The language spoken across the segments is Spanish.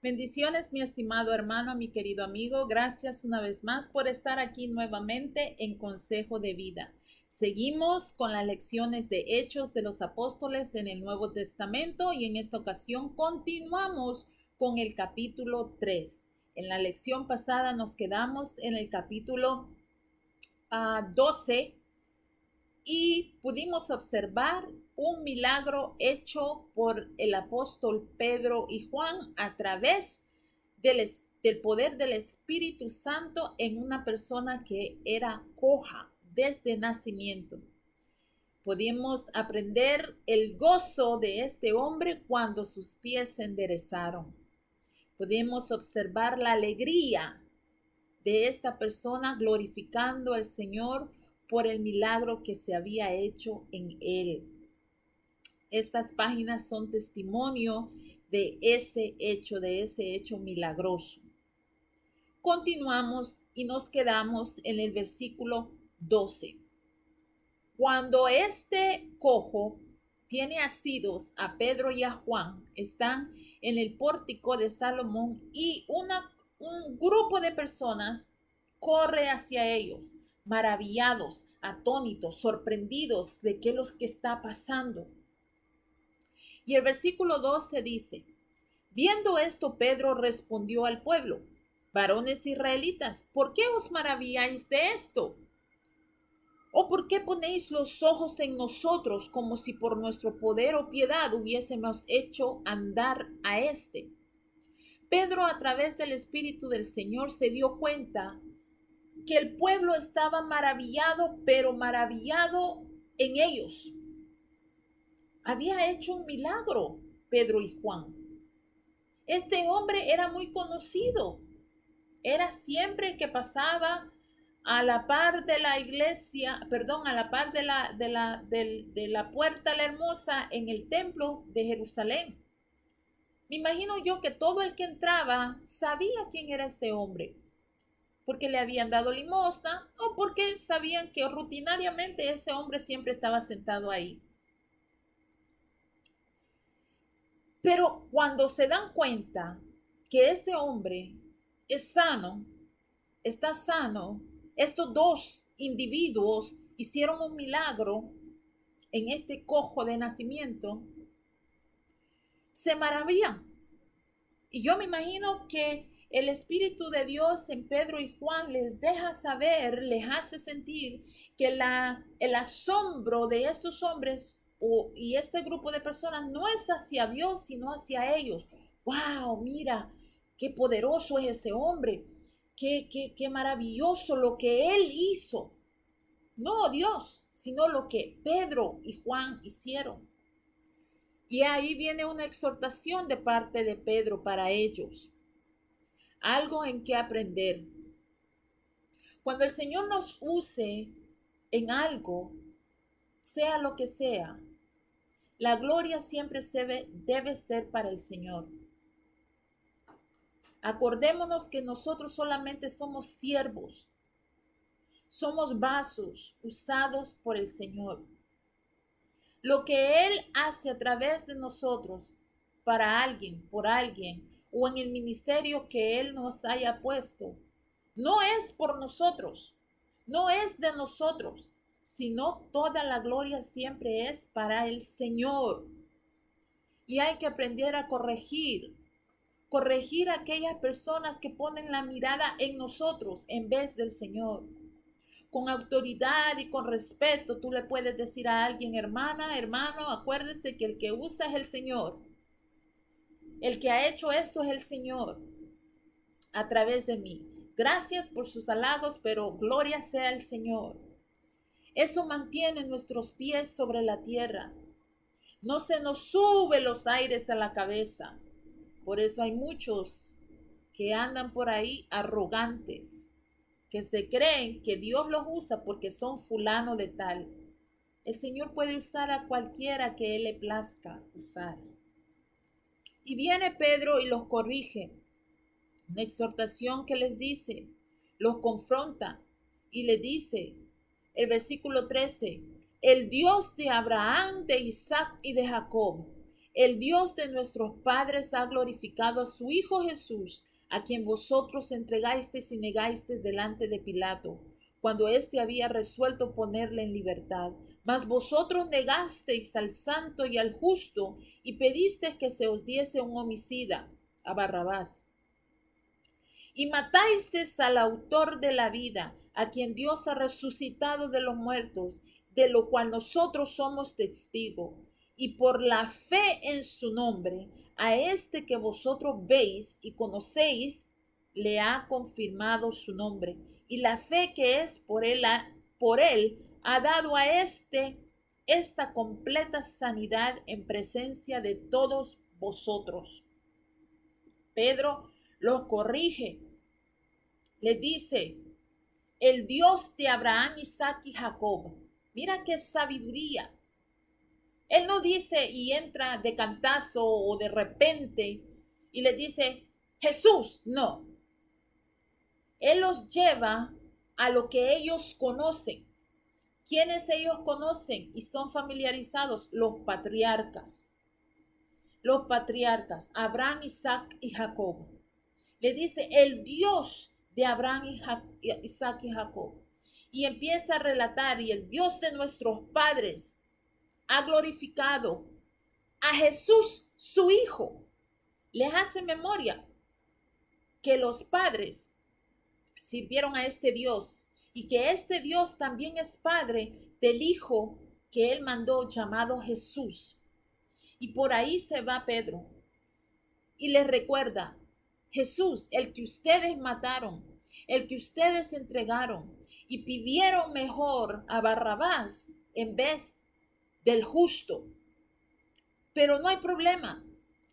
Bendiciones, mi estimado hermano, mi querido amigo. Gracias una vez más por estar aquí nuevamente en Consejo de Vida. Seguimos con las lecciones de Hechos de los Apóstoles en el Nuevo Testamento y en esta ocasión continuamos con el capítulo 3. En la lección pasada nos quedamos en el capítulo 12 y pudimos observar un milagro hecho por el apóstol Pedro y Juan a través del poder del Espíritu Santo en una persona que era coja desde nacimiento. Pudimos aprender el gozo de este hombre cuando sus pies se enderezaron. Pudimos observar la alegría de esta persona glorificando al Señor por el milagro que se había hecho en él. Estas páginas son testimonio de ese hecho milagroso. Continuamos y nos quedamos en el versículo 12. Cuando este cojo tiene asidos a Pedro y a Juan, están en el pórtico de Salomón y un grupo de personas corre hacia ellos, maravillados, atónitos, sorprendidos de qué es lo que está pasando. Y el versículo 12 dice, viendo esto, Pedro respondió al pueblo, varones israelitas, ¿por qué os maravilláis de esto? ¿O por qué ponéis los ojos en nosotros como si por nuestro poder o piedad hubiésemos hecho andar a este? Pedro, a través del Espíritu del Señor, se dio cuenta que el pueblo estaba maravillado, pero maravillado en ellos. Había hecho un milagro Pedro y Juan. Este hombre era muy conocido. Era siempre el que pasaba a la par de la iglesia, perdón, a la par de la puerta la hermosa en el templo de Jerusalén. Me imagino yo que todo el que entraba sabía quién era este hombre, porque le habían dado limosna o porque sabían que rutinariamente ese hombre siempre estaba sentado ahí. Pero cuando se dan cuenta que este hombre es sano, está sano, estos dos individuos hicieron un milagro en este cojo de nacimiento, se maravillan. Y yo me imagino que el Espíritu de Dios en Pedro y Juan les deja saber, les hace sentir que el asombro de estos hombres y este grupo de personas no es hacia Dios, sino hacia ellos. ¡Wow! Mira, qué poderoso es ese hombre. Qué maravilloso lo que él hizo. No Dios, sino lo que Pedro y Juan hicieron. Y ahí viene una exhortación de parte de Pedro para ellos. Algo en que aprender. Cuando el Señor nos use en algo, sea lo que sea, la gloria siempre debe ser para el Señor. Acordémonos que nosotros solamente somos siervos, somos vasos usados por el Señor. Lo que Él hace a través de nosotros para alguien, por alguien, o en el ministerio que Él nos haya puesto, no es por nosotros, no es de nosotros, sino toda la gloria siempre es para el Señor. Y hay que aprender a corregir a aquellas personas que ponen la mirada en nosotros en vez del Señor. Con autoridad y con respeto, tú le puedes decir a alguien, hermana, hermano, acuérdese que el que usa es el Señor. El que ha hecho esto es el Señor a través de mí. Gracias por sus halagos, pero gloria sea el Señor. Eso mantiene nuestros pies sobre la tierra. No se nos sube los aires a la cabeza. Por eso hay muchos que andan por ahí arrogantes, que se creen que Dios los usa porque son fulano de tal. El Señor puede usar a cualquiera que Él le plazca usar. Y viene Pedro y los corrige. Una exhortación que les dice, los confronta y le dice, el versículo 13, el Dios de Abraham, de Isaac y de Jacob, El Dios de nuestros padres ha glorificado a su Hijo Jesús, a quien vosotros entregasteis y negasteis delante de Pilato, cuando éste había resuelto ponerle en libertad. Mas vosotros negasteis al santo y al justo, y pedisteis que se os diese un homicida, a Barrabás. Y matasteis al autor de la vida, a quien Dios ha resucitado de los muertos, de lo cual nosotros somos testigos. Y por la fe en su nombre, a este que vosotros veis y conocéis, le ha confirmado su nombre. Y la fe que es por él ha dado a este esta completa sanidad en presencia de todos vosotros. Pedro los corrige. Le dice, el Dios de Abraham, Isaac y Jacob. Mira qué sabiduría. Él no dice y entra de cantazo o de repente y le dice, Jesús, no. Él los lleva a lo que ellos conocen. ¿Quiénes ellos conocen y son familiarizados? Los patriarcas. Los patriarcas, Abraham, Isaac y Jacob. Le dice, el Dios de Abraham, Isaac y Jacob. Y empieza a relatar, y el Dios de nuestros padres ha glorificado a Jesús, su Hijo. Les hace memoria que los padres sirvieron a este Dios y que este Dios también es padre del Hijo que él mandó llamado Jesús. Y por ahí se va Pedro y les recuerda, Jesús, el que ustedes mataron, el que ustedes entregaron y pidieron mejor a Barrabás en vez del justo. Pero no hay problema,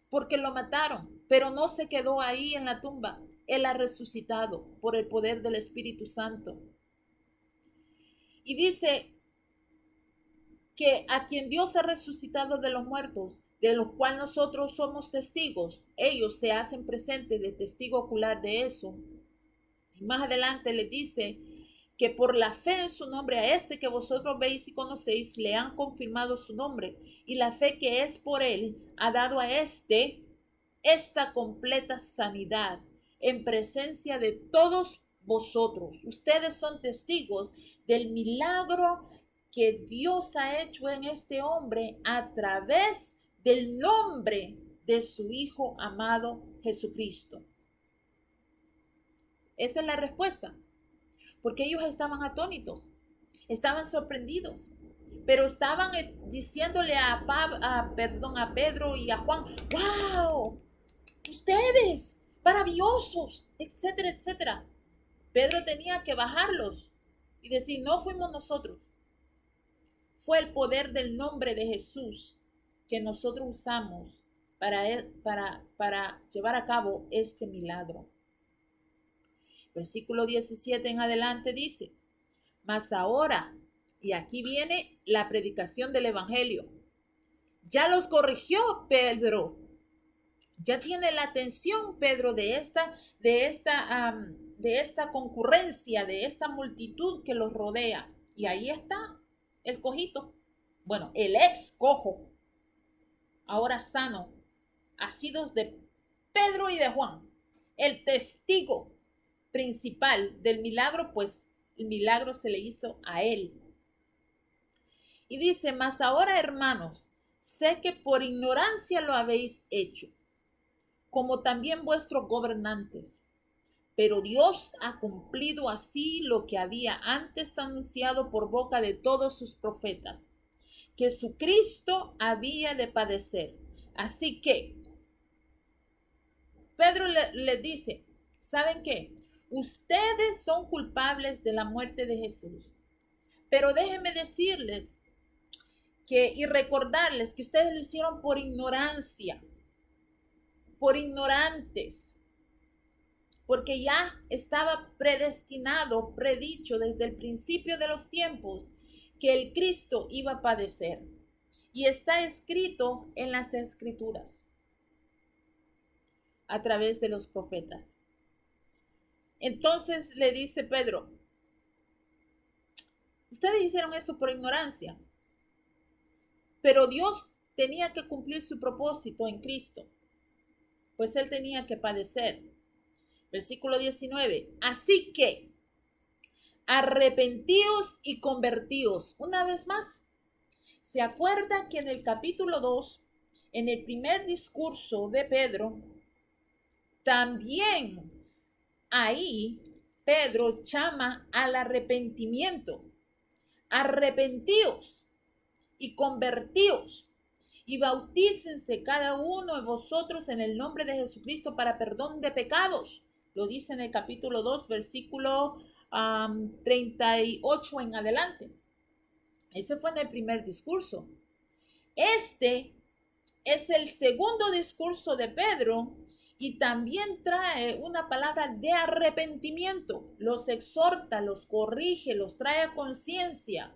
porque lo mataron, pero no se quedó ahí en la tumba. Él ha resucitado por el poder del Espíritu Santo. Y dice que a quien Dios ha resucitado de los muertos, de los cuales nosotros somos testigos, ellos se hacen presentes de testigo ocular de eso. Y más adelante le dice que por la fe en su nombre a este que vosotros veis y conocéis, le han confirmado su nombre. Y la fe que es por él ha dado a este esta completa sanidad en presencia de todos vosotros. Ustedes son testigos del milagro que Dios ha hecho en este hombre a través del nombre de su Hijo amado Jesucristo. Esa es la respuesta. Porque ellos estaban atónitos, estaban sorprendidos, pero estaban diciéndole a Pedro y a Juan, ¡wow! Ustedes, maravillosos, etcétera, etcétera. Pedro tenía que bajarlos y decir, no fuimos nosotros. Fue el poder del nombre de Jesús que nosotros usamos para llevar a cabo este milagro. Versículo 17 en adelante dice, mas ahora, y aquí viene la predicación del Evangelio, ya los corrigió Pedro, ya tiene la atención Pedro de esta concurrencia, de esta multitud que los rodea. Y ahí está el cojito, bueno, el ex cojo, ahora sano, asidos de Pedro y de Juan, el testigo principal del milagro, pues el milagro se le hizo a él. Y dice, mas ahora, hermanos, sé que por ignorancia lo habéis hecho, como también vuestros gobernantes. Pero Dios ha cumplido así lo que había antes anunciado por boca de todos sus profetas, que su Cristo había de padecer. Así que Pedro le dice, ¿saben qué? Ustedes son culpables de la muerte de Jesús. Pero déjenme decirles y recordarles que ustedes lo hicieron por ignorancia, por ignorantes, porque ya estaba predestinado, predicho desde el principio de los tiempos que el Cristo iba a padecer. Y está escrito en las Escrituras a través de los profetas. Entonces le dice Pedro, ustedes hicieron eso por ignorancia, pero Dios tenía que cumplir su propósito en Cristo, pues él tenía que padecer. Versículo 19. Así que arrepentíos y convertíos. Una vez más, ¿se acuerda que en el capítulo 2, en el primer discurso de Pedro, también ahí Pedro llama al arrepentimiento? Arrepentíos y convertíos y bautícense cada uno de vosotros en el nombre de Jesucristo para perdón de pecados. Lo dice en el capítulo 2, versículo 38 en adelante. Ese fue en el primer discurso. Este es el segundo discurso de Pedro y también trae una palabra de arrepentimiento. Los exhorta, los corrige, los trae a conciencia.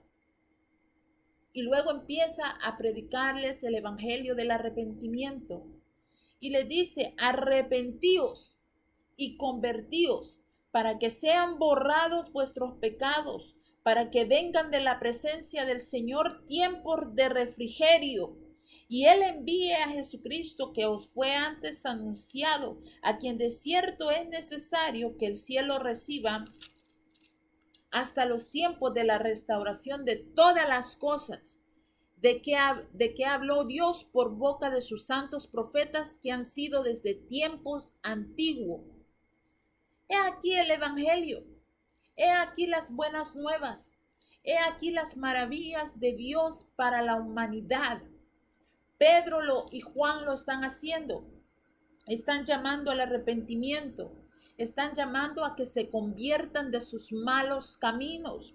Y luego empieza a predicarles el evangelio del arrepentimiento. Y les dice, arrepentíos y convertíos para que sean borrados vuestros pecados, para que vengan de la presencia del Señor tiempos de refrigerio. Y Él envíe a Jesucristo que os fue antes anunciado, a quien de cierto es necesario que el cielo reciba hasta los tiempos de la restauración de todas las cosas, de que habló Dios por boca de sus santos profetas que han sido desde tiempos antiguos. He aquí el Evangelio, he aquí las buenas nuevas, he aquí las maravillas de Dios para la humanidad. Pedro y Juan lo están haciendo, están llamando al arrepentimiento, están llamando a que se conviertan de sus malos caminos.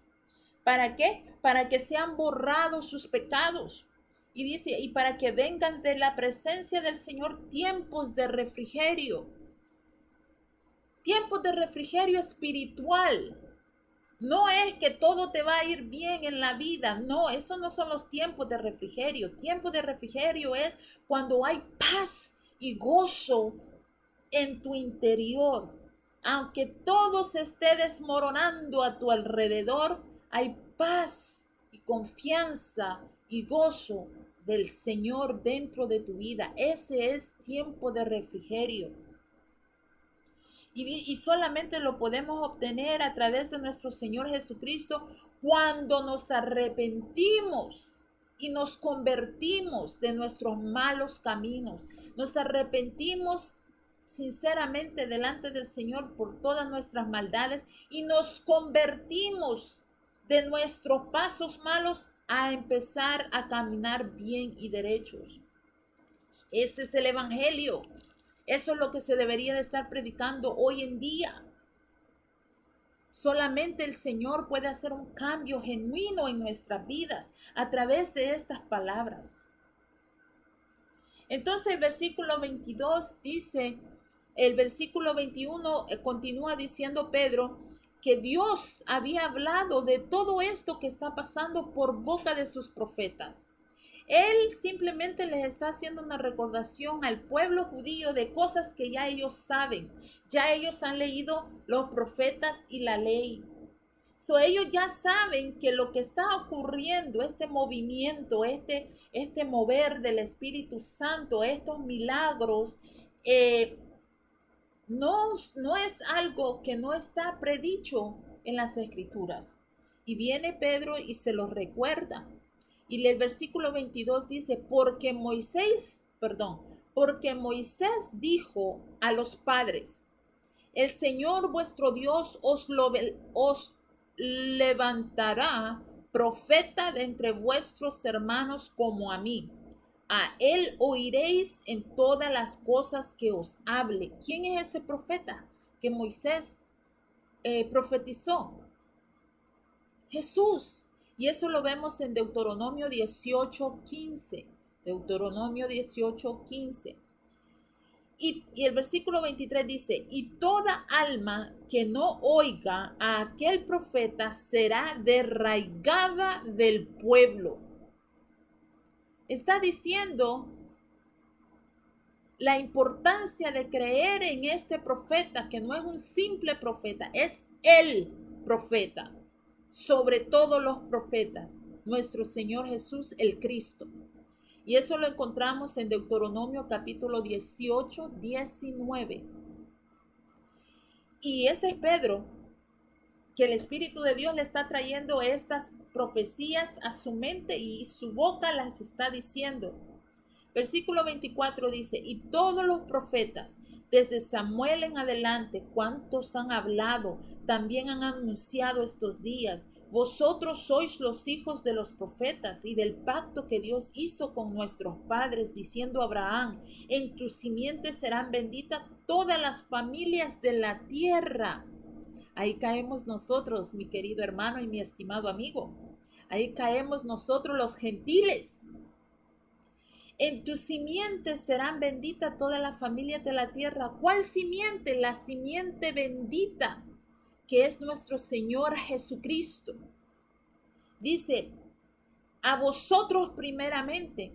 ¿Para qué? Para que sean borrados sus pecados. Y dice, y para que vengan de la presencia del Señor tiempos de refrigerio. Tiempos de refrigerio espiritual. No es que todo te va a ir bien en la vida. No, esos no son los tiempos de refrigerio. Tiempo de refrigerio es cuando hay paz y gozo en tu interior. Aunque todo se esté desmoronando a tu alrededor, hay paz y confianza y gozo del Señor dentro de tu vida. Ese es tiempo de refrigerio. Y solamente lo podemos obtener a través de nuestro Señor Jesucristo cuando nos arrepentimos y nos convertimos de nuestros malos caminos. Nos arrepentimos sinceramente delante del Señor por todas nuestras maldades y nos convertimos de nuestros pasos malos a empezar a caminar bien y derechos. Ese es el Evangelio. Eso es lo que se debería de estar predicando hoy en día. Solamente el Señor puede hacer un cambio genuino en nuestras vidas a través de estas palabras. Entonces el versículo 22 dice, el versículo 21 continúa diciendo Pedro que Dios había hablado de todo esto que está pasando por boca de sus profetas. Él simplemente les está haciendo una recordación al pueblo judío de cosas que ya ellos saben. Ya ellos han leído los profetas y la ley. Ellos ya saben que lo que está ocurriendo, este movimiento, este mover del Espíritu Santo, estos milagros, no es algo que no está predicho en las Escrituras. Y viene Pedro y se lo recuerda. Y el versículo 22 dice, porque Moisés dijo a los padres, el Señor vuestro Dios os levantará profeta de entre vuestros hermanos como a mí. A él oiréis en todas las cosas que os hable. ¿Quién es ese profeta que Moisés profetizó? Jesús. Y eso lo vemos en Deuteronomio 18:15. Deuteronomio 18:15. Y el versículo 23 dice, y toda alma que no oiga a aquel profeta será derraigada del pueblo. Está diciendo la importancia de creer en este profeta, que no es un simple profeta, es el profeta. Sobre todos los profetas, nuestro Señor Jesús el Cristo. Y eso lo encontramos en Deuteronomio capítulo 18, 19. Y este es Pedro, que el Espíritu de Dios le está trayendo estas profecías a su mente y su boca las está diciendo. Versículo 24 dice, y todos los profetas, desde Samuel en adelante, cuantos han hablado, también han anunciado estos días. Vosotros sois los hijos de los profetas y del pacto que Dios hizo con nuestros padres, diciendo a Abraham, en tu simiente serán benditas todas las familias de la tierra. Ahí caemos nosotros, mi querido hermano y mi estimado amigo. Ahí caemos nosotros los gentiles. En tu simiente serán benditas todas las familias de la tierra. ¿Cuál simiente? La simiente bendita, que es nuestro Señor Jesucristo. Dice, a vosotros primeramente.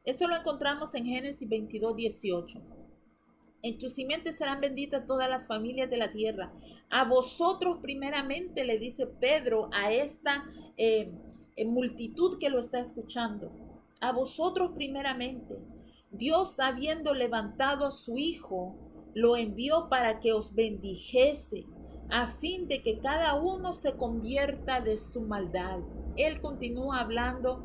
Eso lo encontramos en Génesis 22, 18. En tu simiente serán benditas todas las familias de la tierra. A vosotros primeramente, le dice Pedro a esta multitud que lo está escuchando. A vosotros primeramente. Dios, habiendo levantado a su Hijo, lo envió para que os bendijese, a fin de que cada uno se convierta de su maldad. Él continúa hablando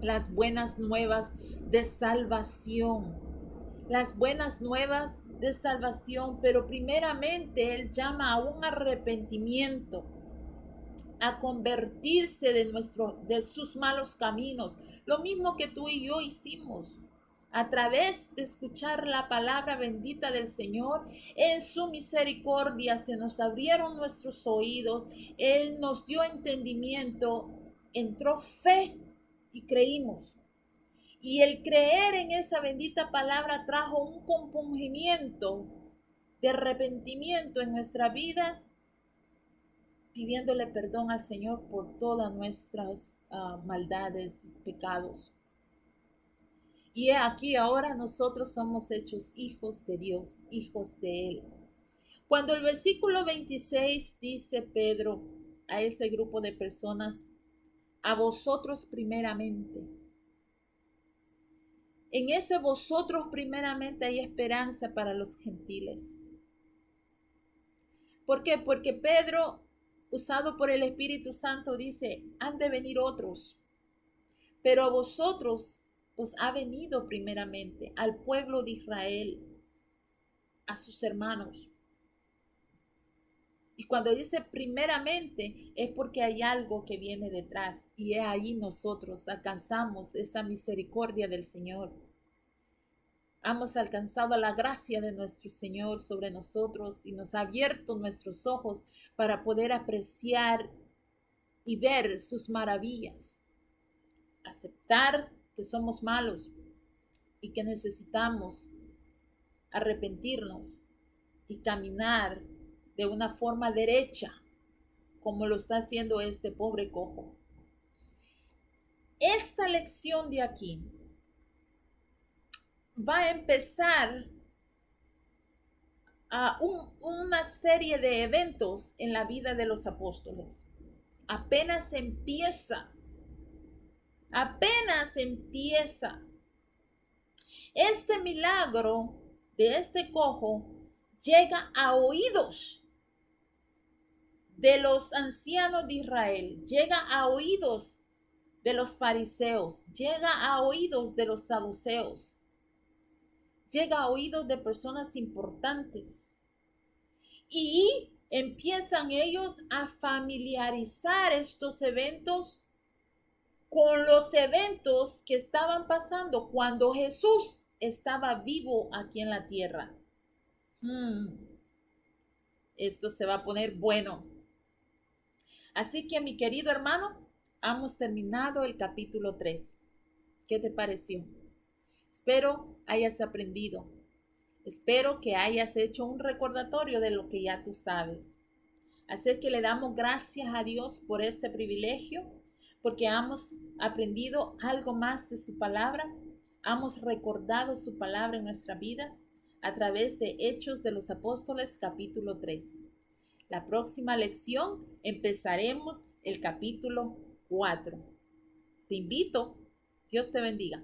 las buenas nuevas de salvación. Las buenas nuevas de salvación, pero primeramente Él llama a un arrepentimiento, a convertirse de sus malos caminos, lo mismo que tú y yo hicimos. A través de escuchar la palabra bendita del Señor, en su misericordia se nos abrieron nuestros oídos, Él nos dio entendimiento, entró fe y creímos. Y el creer en esa bendita palabra trajo un compungimiento de arrepentimiento en nuestras vidas, pidiéndole perdón al Señor por todas nuestras maldades, pecados. Y aquí ahora nosotros somos hechos hijos de Dios, hijos de Él. Cuando el versículo 26 dice Pedro a ese grupo de personas, a vosotros primeramente. En ese vosotros primeramente hay esperanza para los gentiles. ¿Por qué? Porque Pedro, usado por el Espíritu Santo, dice, han de venir otros, pero a vosotros os ha venido primeramente, al pueblo de Israel, a sus hermanos. Y cuando dice primeramente es porque hay algo que viene detrás y es ahí nosotros alcanzamos esa misericordia del Señor. Hemos alcanzado la gracia de nuestro Señor sobre nosotros y nos ha abierto nuestros ojos para poder apreciar y ver sus maravillas. Aceptar que somos malos y que necesitamos arrepentirnos y caminar de una forma derecha, como lo está haciendo este pobre cojo. Esta lección de aquí va a empezar una serie de eventos en la vida de los apóstoles. Apenas empieza. Este milagro de este cojo llega a oídos de los ancianos de Israel, llega a oídos de los fariseos, llega a oídos de los saduceos, llega a oídos de personas importantes y empiezan ellos a familiarizar estos eventos con los eventos que estaban pasando cuando Jesús estaba vivo aquí en la tierra. Esto se va a poner bueno. Así que, mi querido hermano, hemos terminado el capítulo 3. ¿Qué te pareció? Espero hayas aprendido. Espero que hayas hecho un recordatorio de lo que ya tú sabes. Así que le damos gracias a Dios por este privilegio, porque hemos aprendido algo más de su palabra. Hemos recordado su palabra en nuestras vidas a través de Hechos de los Apóstoles, capítulo 3. La próxima lección empezaremos el capítulo 4. Te invito Dios te bendiga.